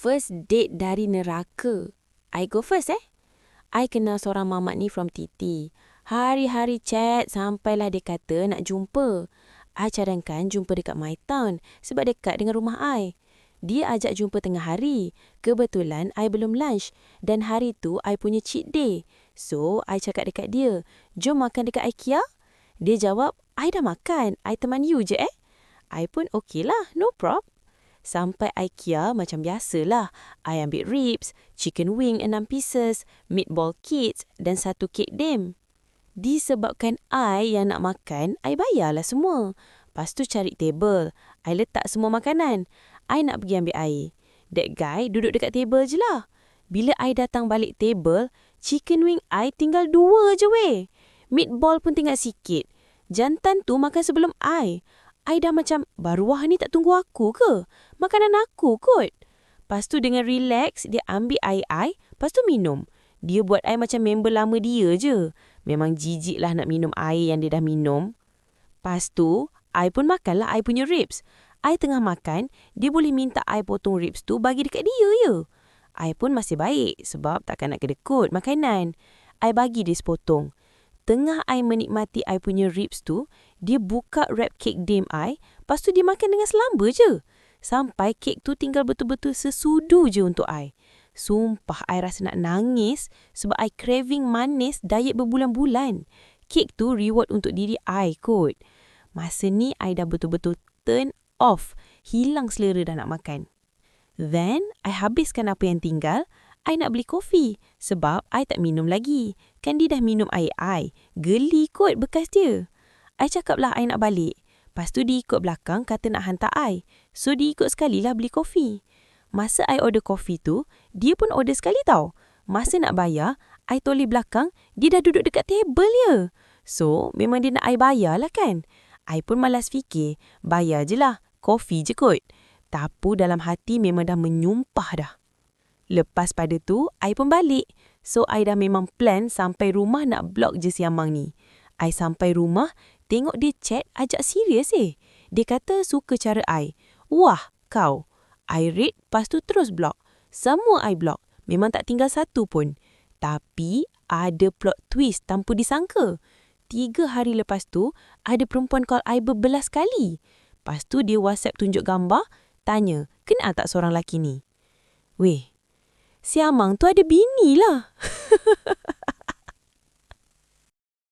First date dari neraka. I go first I kenal seorang mamat ni from TT. Hari-hari chat sampailah dia kata nak jumpa. I cadangkan jumpa dekat My Town sebab dekat dengan rumah I. Dia ajak jumpa tengah hari. Kebetulan I belum lunch dan hari tu I punya cheat day. So, I cakap dekat dia, jom makan dekat IKEA. Dia jawab, I dah makan. I teman you je I pun okey lah, no prob. Sampai IKEA macam biasalah. I ambil ribs, chicken wing 6 pieces, meatball kits dan 1 kek dim. Disebabkan I yang nak makan, I bayarlah semua. Lepas tu cari table. I letak semua makanan. I nak pergi ambil air. That guy duduk dekat table je lah. Bila I datang balik table, chicken wing I tinggal 2 je weh. Meatball pun tinggal sikit. Jantan tu makan sebelum I. I dah macam, baruah ni tak tunggu aku ke? Makanan aku kot. Lepas tu dengan relax, dia ambil air I, lepas tu minum. Dia buat I macam member lama dia je. Memang jijik lah nak minum air yang dia dah minum. Lepas tu, I pun makanlah I punya ribs. I tengah makan, dia boleh minta I potong ribs tu bagi dekat dia je. I pun masih baik sebab takkan nak kedekut makanan. I bagi dia sepotong. Tengah I menikmati I punya ribs tu, dia buka wrap kek dim I, lepas tu dia makan dengan selamba je. Sampai kek tu tinggal betul-betul sesudu je untuk I. Sumpah, I rasa nak nangis sebab I craving manis diet berbulan-bulan. Kek tu reward untuk diri I kot. Masa ni, I dah betul-betul turn off. Hilang selera dah nak makan. Then, I habiskan apa yang tinggal. I nak beli kopi sebab I tak minum lagi. Kan dia dah minum air I. Geli kot bekas dia. I cakaplah I nak balik. Lepas tu dia ikut belakang kata nak hantar I. So dia ikut sekali lah beli kopi. Masa I order kopi tu, dia pun order sekali tau. Masa nak bayar, I toleh belakang, dia dah duduk dekat table je. So memang dia nak I bayar lah kan. I pun malas fikir, bayar je lah. Kopi je kot. Tapu dalam hati memang dah menyumpah dah. Lepas pada tu, I pun balik. So, I dah memang plan sampai rumah nak block je si Amang ni. I sampai rumah, tengok dia chat ajak serius Dia kata suka cara I. Wah, kau. I read, lepas tu terus block. Semua I block. Memang tak tinggal satu pun. Tapi, ada plot twist tanpa disangka. 3 hari lepas tu, ada perempuan call I berbelas kali. Lepas tu dia WhatsApp tunjuk gambar, tanya, kenal tak seorang lelaki ni? Weh, si Amang tu ada bini lah.